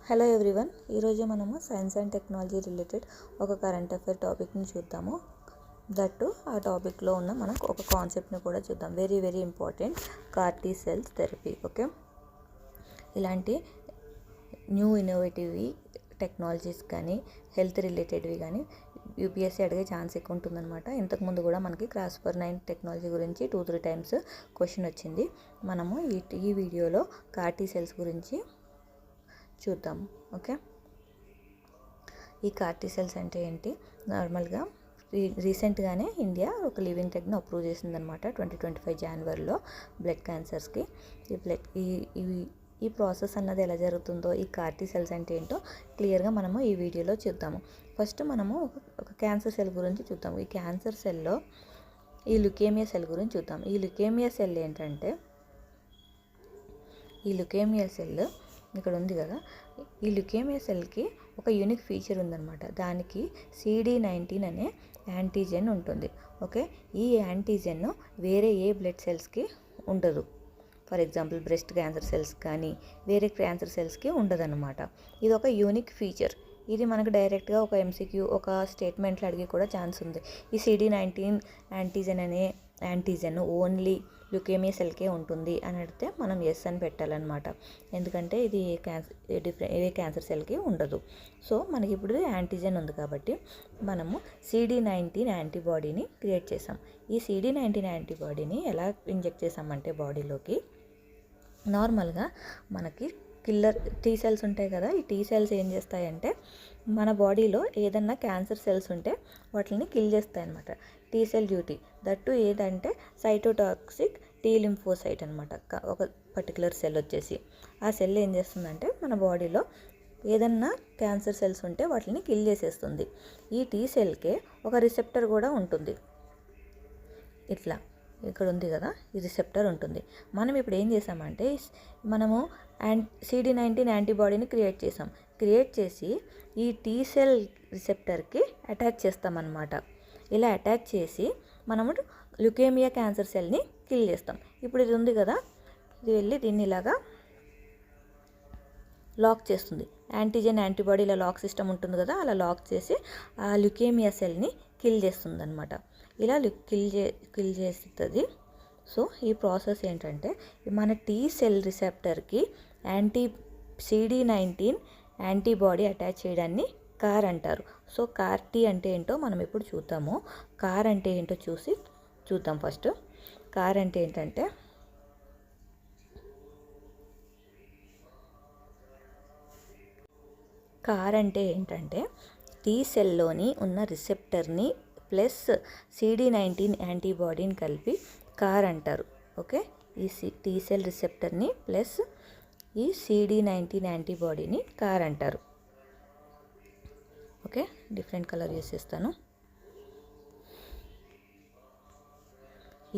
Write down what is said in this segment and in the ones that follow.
Hello everyone, ఈరోజు మనము science and technology related ఒక కరెంట్ అఫైర్ టాపిక్ని చూద్దాము. దట్టు ఆ టాపిక్లో ఉన్న మనకు ఒక కాన్సెప్ట్ని కూడా చూద్దాం. Very very important, car T cells therapy. Okay, ఇలాంటి న్యూ ఇన్నోవేటివ్ టెక్నాలజీస్ కానీ హెల్త్ రిలేటెడ్వి కానీ యూపీఎస్సీ అడిగే ఛాన్స్ ఎక్కువ ఉంటుందన్నమాట. ఇంతకుముందు కూడా మనకి CRISPR-9 టెక్నాలజీ గురించి 2-3 టైమ్స్ క్వశ్చన్ వచ్చింది. మనము ఈ వీడియోలో కార్ టీ సెల్స్ గురించి చూద్దాం. ఓకే, ఈ కార్ టీ సెల్స్ అంటే ఏంటి? నార్మల్గా రీసెంట్గానే ఇండియా ఒక లివింగ్ టెక్ని అప్రూవ్ చేసిందనమాట 2025 జనవరిలో బ్లడ్ క్యాన్సర్స్కి. ఈ ప్రాసెస్ అన్నది ఎలా జరుగుతుందో, ఈ కార్ టీ సెల్స్ అంటే ఏంటో క్లియర్గా మనము ఈ వీడియోలో చూద్దాము. ఫస్ట్ మనము ఒక క్యాన్సర్ సెల్ గురించి చూద్దాము. ఈ క్యాన్సర్ సెల్లో ఈ లుకేమియా సెల్ గురించి చూద్దాం. ఈ లుకేమియా సెల్ ఏంటంటే, ఈ లుకేమియా సెల్ ఇక్కడ ఉంది కదా, ఈ లుకేమియా సెల్కి ఒక యూనిక్ ఫీచర్ ఉందన్నమాట. దానికి CD19 అనే యాంటీజెన్ ఉంటుంది. ఓకే, ఈ యాంటీజెన్ వేరే ఏ బ్లడ్ సెల్స్కి ఉండదు. For example breast cancer cells కానీ వేరే క్యాన్సర్ సెల్స్కి ఉండదన్నమాట. ఇది ఒక యూనిక్ ఫీచర్. ఇది మనకు డైరెక్ట్గా ఒక MCQ ఒక స్టేట్మెంట్లో అడిగి కూడా ఛాన్స్ ఉంది. ఈ CD19 యాంటీజెన్ అనే యాంటీజెన్ ఓన్లీ లుకేమియా సెల్కే ఉంటుంది అని అడిగితే మనం ఎస్ అని పెట్టాలన్నమాట. ఎందుకంటే ఇది ఏ క్యాన్సర్ సెల్కి ఉండదు. సో మనకి ఇప్పుడు యాంటీజెన్ ఉంది కాబట్టి మనము CD19 యాంటీబాడీని క్రియేట్ చేసాం. ఈ CD19 యాంటీబాడీని ఎలా ఇంజెక్ట్ చేసామంటే బాడీలోకి, నార్మల్గా మనకి కిల్లర్ టీ సెల్స్ ఉంటాయి కదా, ఈ టీ సెల్స్ ఏం చేస్తాయంటే మన బాడీలో ఏదన్నా క్యాన్సర్ సెల్స్ ఉంటే వాటిని కిల్ చేస్తాయి అన్నమాట. టీ సెల్ డ్యూటీ దట్టు ఏదంటే సైటోటాక్సిక్ టీ లింఫోసైట్ అనమాట. ఒక పర్టికులర్ సెల్ వచ్చేసి ఆ సెల్ ఏం చేస్తుందంటే మన బాడీలో ఏదన్నా క్యాన్సర్ సెల్స్ ఉంటే వాటిని కిల్ చేసేస్తుంది. ఈ టీ సెల్కే ఒక రిసెప్టర్ కూడా ఉంటుంది. ఇట్లా ఇక్కడ ఉంది కదా, ఈ రిసెప్టర్ ఉంటుంది. మనం ఇప్పుడు ఏం చేసామంటే మనము CD19 యాంటీబాడీని క్రియేట్ చేసాం. క్రియేట్ చేసి ఈ టీ సెల్ రిసెప్టర్కి అటాచ్ చేస్తామన్నమాట. ఇలా అటాచ్ చేసి మనము లుకేమియా క్యాన్సర్ సెల్ని కిల్ చేస్తాం. ఇప్పుడు ఇది ఉంది కదా, ఇది వెళ్ళి దీన్ని ఇలాగా లాక్ చేస్తుంది. యాంటీబాడీల లాక్ సిస్టమ్ ఉంటుంది కదా, అలా లాక్ చేసి ఆ లుకేమియా సెల్ని కిల్ చేస్తుంది అనమాట. ఇలా కిల్ చేస్తుంది. సో ఈ ప్రాసెస్ ఏంటంటే మన టీ సెల్ రిసెప్టర్కి CD19 యాంటీబాడీ అటాచ్ చేయడాన్ని కార్ అంటారు. సో కార్ టీ అంటే ఏంటో మనం ఇప్పుడు చూద్దాము. కార్ అంటే ఏంటో చూద్దాం. ఫస్ట్ కార్ అంటే ఏంటంటే, టీ సెల్లోని ఉన్న రిసెప్టర్ని ప్లస్ CD19 యాంటీబాడీని కలిపి కార్ అంటారు. ఓకే, ఈ టీ సెల్ రిసెప్టర్ని ప్లస్ ఈ CD19 యాంటీబాడీని కార్ అంటారు. ఓకే, డిఫరెంట్ కలర్ చేసేస్తాను.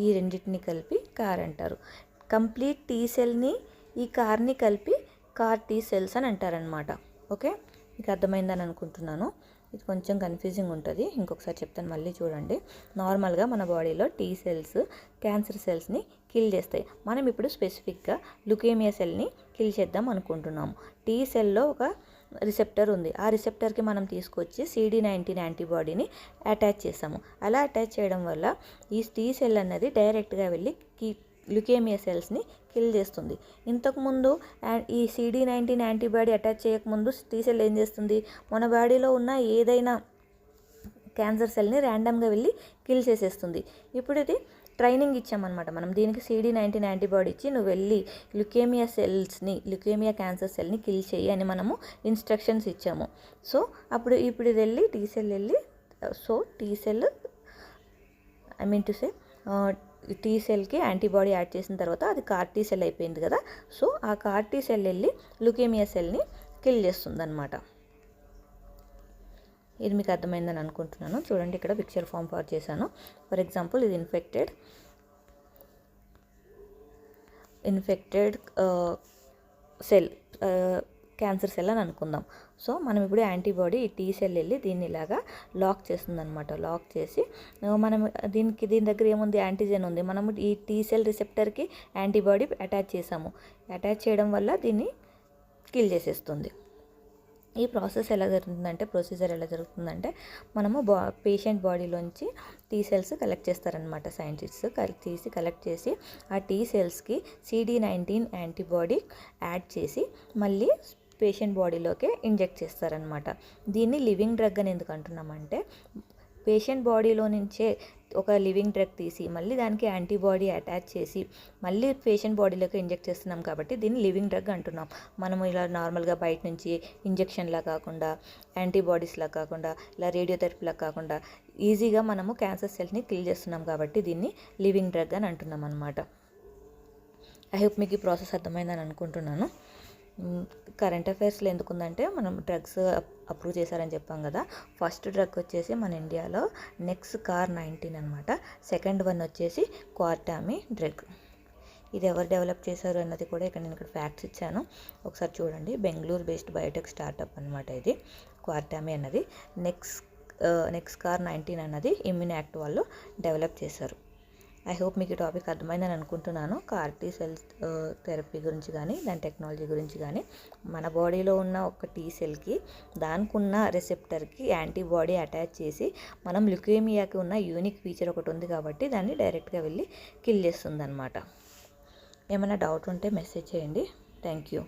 ఈ రెండింటిని కలిపి కార్ అంటారు. కంప్లీట్ టీ సెల్ని ఈ కార్ని కలిపి కార్ టీ సెల్స్ అని అంటారనమాట. ఓకే, మీకు అర్థమైందని అనుకుంటున్నాను. ఇది కొంచెం కన్ఫ్యూజింగ్ ఉంటుంది, ఇంకొకసారి చెప్తాను, మళ్ళీ చూడండి. నార్మల్గా మన బాడీలో టీ సెల్స్ క్యాన్సర్ సెల్స్ని కిల్ చేస్తాయి. మనం ఇప్పుడు స్పెసిఫిక్గా లుకేమియా సెల్ని కిల్ చేద్దాం అనుకుంటున్నాము. టీ సెల్లో ఒక రిసెప్టర్ ఉంది. ఆ రిసెప్టర్కి మనం తీసుకొచ్చి CD19 యాంటీబాడీని అటాచ్ చేసాము. అలా అటాచ్ చేయడం వల్ల ఈ టీ సెల్ అన్నది డైరెక్ట్గా వెళ్ళి లుకేమియా సెల్స్ని కిల్ చేస్తుంది. ఇంతకుముందు ఈ CD19 యాంటీబాడీ అటాచ్ చేయకముందు టీ సెల్ ఏం చేస్తుంది, మన బాడీలో ఉన్న ఏదైనా క్యాన్సర్ సెల్ని ర్యాండమ్గా వెళ్ళి కిల్ చేసేస్తుంది. ఇప్పుడు ఇది ట్రైనింగ్ ఇచ్చామన్నమాట. మనం దీనికి CD19 యాంటీబాడీ ఇచ్చి నువ్వు వెళ్ళి లుకేమియా క్యాన్సర్ సెల్ని కిల్ చేయి అని మనము ఇన్స్ట్రక్షన్స్ ఇచ్చాము. సో ఇప్పుడు ఇది వెళ్ళి టీ సెల్ టీ సెల్కి యాంటీబాడీ యాడ్ చేసిన తర్వాత అది కార్ టీ సెల్ అయిపోయింది కదా. సో ఆ కార్ టీ సెల్ వెళ్ళి లుకేమియా సెల్ని కిల్ చేస్తుంది అనమాట. ఇది మీకు అర్థమైందని అనుకుంటున్నాను. చూడండి, ఇక్కడ పిక్చర్ ఫామ్ చేశాను. ఫర్ ఎగ్జాంపుల్ ఇది ఇన్ఫెక్టెడ్ సెల్, క్యాన్సర్ సెల్ అని అనుకుందాం. సో మనం ఇప్పుడు యాంటీబాడీ ఈ టీ సెల్ వెళ్ళి దీన్ని ఇలాగా లాక్ చేస్తుంది అనమాట. లాక్ చేసి మనం దీని దగ్గర ఏముంది, యాంటీజెన్ ఉంది. మనము ఈ టీ సెల్ రిసెప్టర్కి యాంటీబాడీ అటాచ్ చేసాము. అటాచ్ చేయడం వల్ల దీన్ని కిల్ చేసేస్తుంది. ఈ ప్రాసెస్ ఎలా జరుగుతుందంటే ప్రొసీజర్ ఎలా జరుగుతుందంటే మనము పేషెంట్ బాడీలోంచి టీ సెల్స్ కలెక్ట్ చేస్తారనమాట సైంటిస్ట్స్ కలెక్ట్ చేసి ఆ టీ సెల్స్కి CD19 యాంటీబాడీ యాడ్ చేసి మళ్ళీ పేషెంట్ బాడీలోకి ఇంజెక్ట్ చేస్తారనమాట. దీన్ని లివింగ్ డ్రగ్ అని ఎందుకు అంటున్నామంటే పేషెంట్ బాడీలో నుంచే ఒక లివింగ్ డ్రగ్ తీసి మళ్ళీ దానికి యాంటీబాడీ అటాచ్ చేసి మళ్ళీ పేషెంట్ బాడీలోకి ఇంజెక్ట్ చేస్తున్నాం కాబట్టి దీన్ని లివింగ్ డ్రగ్ అంటున్నాం. మనము ఇలా నార్మల్గా బయట నుంచి ఇంజెక్షన్లా కాకుండా యాంటీబాడీస్లా కాకుండా ఇలా రేడియోథెరపీలా కాకుండా ఈజీగా మనము క్యాన్సర్ సెల్స్ని కిల్ చేస్తున్నాం కాబట్టి దీన్ని లివింగ్ డ్రగ్ అని అంటున్నాం అనమాట. ఐ హోప్ మీకు ఈ ప్రాసెస్ అర్థమైందని అనుకుంటున్నాను. కరెంట్ అఫైర్స్లో ఎందుకుందంటే మనం డ్రగ్స్ అప్రూవ్ చేశారని చెప్పాం కదా. ఫస్ట్ డ్రగ్ వచ్చేసి మన ఇండియాలో NexCAR19 అనమాట. సెకండ్ వన్ వచ్చేసి క్వార్టామి డ్రగ్. ఇది ఎవరు డెవలప్ చేశారు అన్నది కూడా నేను ఇక్కడ ఫ్యాక్ట్స్ ఇచ్చాను, ఒకసారి చూడండి. బెంగళూరు బేస్డ్ బయోటెక్ స్టార్టప్ అనమాట ఇది క్వార్టామి అన్నది. NexCAR19 అన్నది ఇమ్యూనాక్ట్ వాళ్ళు డెవలప్ చేశారు. ఐ హోప్ మీకు ఈ టాపిక్ అర్థమైందని అనుకుంటున్నాను. CAR-T సెల్స్ థెరపీ గురించి కానీ దాని టెక్నాలజీ గురించి కానీ మన బాడీలో ఉన్న ఒక టీ సెల్కి దానికి ఉన్న రిసెప్టర్కి యాంటీబాడీ అటాచ్ చేసి మనం ల్యూకేమియాకి ఉన్న యూనిక్ ఫీచర్ ఒకటి ఉంది కాబట్టి దాన్ని డైరెక్ట్గా వెళ్ళి కిల్ చేస్తుంది అనమాట. ఏమైనా డౌట్ ఉంటే మెసేజ్ చేయండి. Thank you.